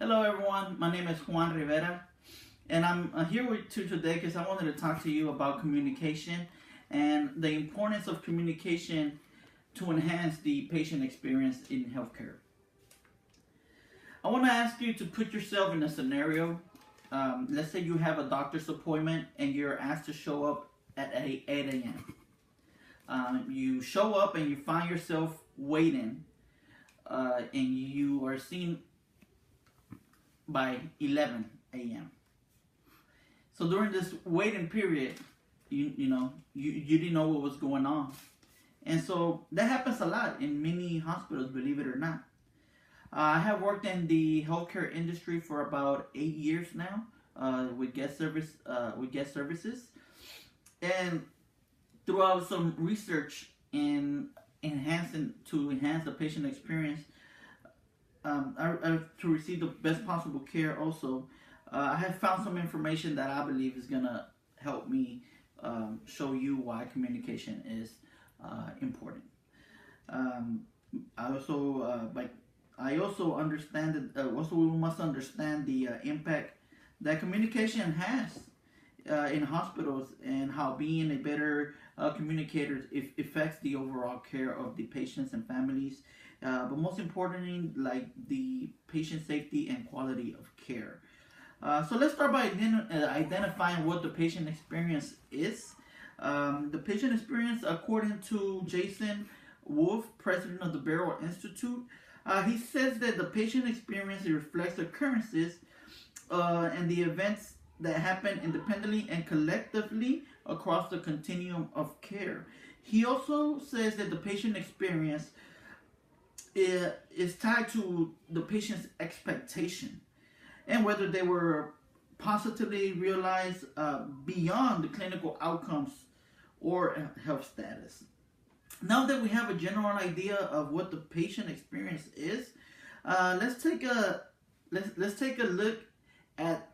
Hello everyone, my name is Juan Rivera and I'm here with you today because I wanted to talk to you about communication and the importance of communication to enhance the patient experience in healthcare. I want to ask you to put yourself in a scenario. Let's say you have a doctor's appointment and you're asked to show up at 8 a.m. You show up and you find yourself waiting and you are seen by 11 a.m. So during this waiting period, you didn't know what was going on. And so that happens a lot in many hospitals, believe it or not. I have worked in the healthcare industry for about 8 years now with guest services. And throughout some research in enhance the patient experience, to receive the best possible care also, I have found some information that I believe is going to help me show you why communication is important. I also understand that we must understand the impact that communication has in hospitals and how being a better communicator affects the overall care of the patients and families. But most importantly, like the patient safety and quality of care. So let's start by identifying what the patient experience is. The patient experience, according to Jason Wolf, president of the Barrow Institute, he says that the patient experience reflects occurrences and the events that happen independently and collectively across the continuum of care. He also says that the patient experience is tied to the patient's expectation and whether they were positively realized beyond the clinical outcomes or health status. Now that we have a general idea of what the patient experience is, let's take a look at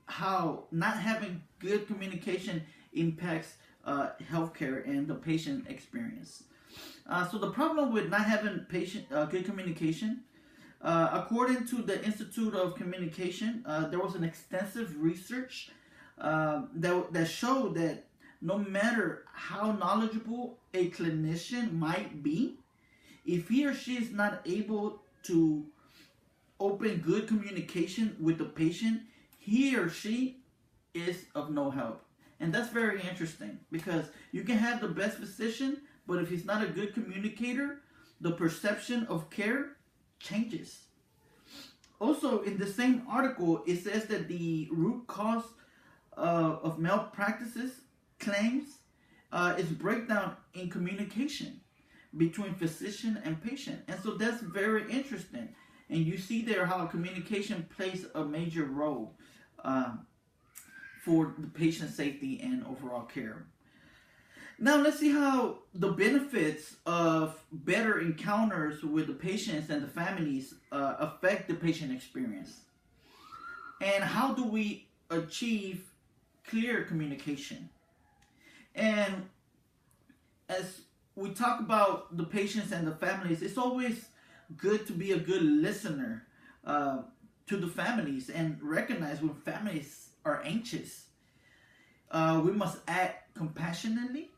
how not having good communication impacts healthcare and the patient experience. So the problem with not having good communication, according to the Institute of Communication, there was an extensive research that showed that no matter how knowledgeable a clinician might be, if he or she is not able to open good communication with the patient, he or she is of no help. And that's very interesting because you can have the best physician, but if he's not a good communicator, the perception of care changes. Also, in the same article, it says that the root cause of malpractices claims is breakdown in communication between physician and patient. And so that's very interesting. And you see there how communication plays a major role for the patient safety and overall care. Now let's see how the benefits of better encounters with the patients and the families affect the patient experience. And how do we achieve clear communication? And as we talk about the patients and the families, it's always good to be a good listener to the families and recognize when families are anxious. We must act compassionately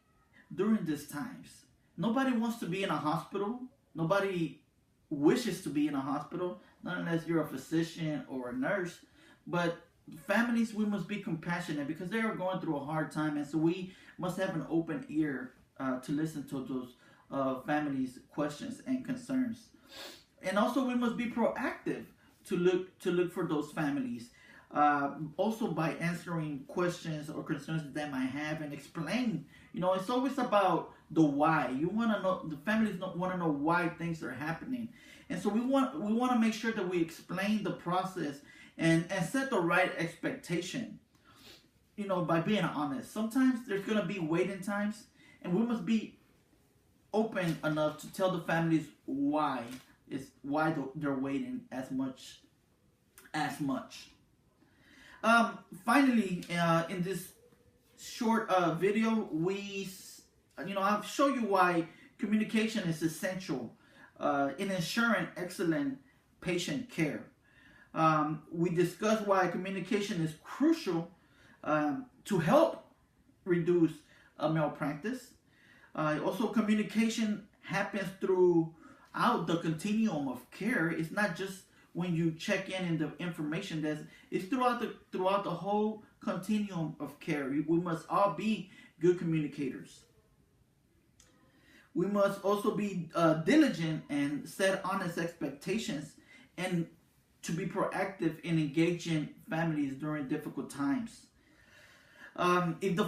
during these times. Nobody wants to be in a hospital. Nobody wishes to be in a hospital, not unless you're a physician or a nurse. But families, we must be compassionate because they are going through a hard time, and so we must have an open ear to listen to those families' questions and concerns. And also, we must be proactive to look for those families. Also by answering questions or concerns that they might have and explain. It's always about the why. You want to know, the families want to know why things are happening. And so we want to make sure that we explain the process and set the right expectation. By being honest. Sometimes there's going to be waiting times and we must be open enough to tell the families why they're waiting as much. Finally, in this short video, I'll show you why communication is essential in ensuring excellent patient care. We discussed why communication is crucial to help reduce malpractice. Also, communication happens throughout the continuum of care. It's not just when you check in and the information it's throughout the whole continuum of care. We must all be good communicators. We must also be diligent and set honest expectations, and to be proactive in engaging families during difficult times. If the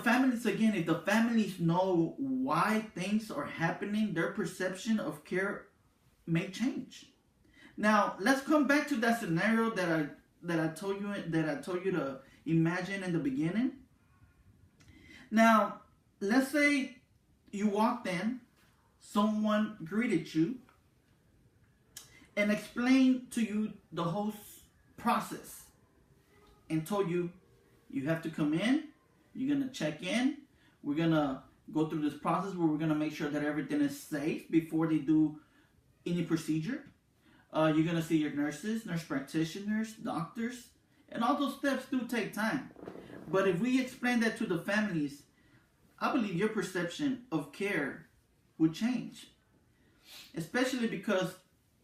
families know why things are happening, their perception of care may change. Now, let's come back to that scenario that I told you to imagine in the beginning. Now, let's say you walked in, someone greeted you, and explained to you the whole process, and told you have to come in, you're gonna check in, we're gonna go through this process where we're gonna make sure that everything is safe before they do any procedure. You're gonna see your nurses, nurse practitioners, doctors, and all those steps do take time. But if we explain that to the families, I believe your perception of care would change, especially because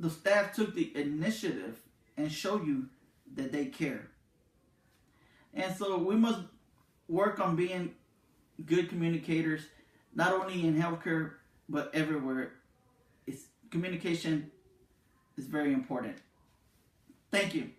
the staff took the initiative and show you that they care. And so we must work on being good communicators, not only in healthcare but everywhere. Communication is very important. Thank you.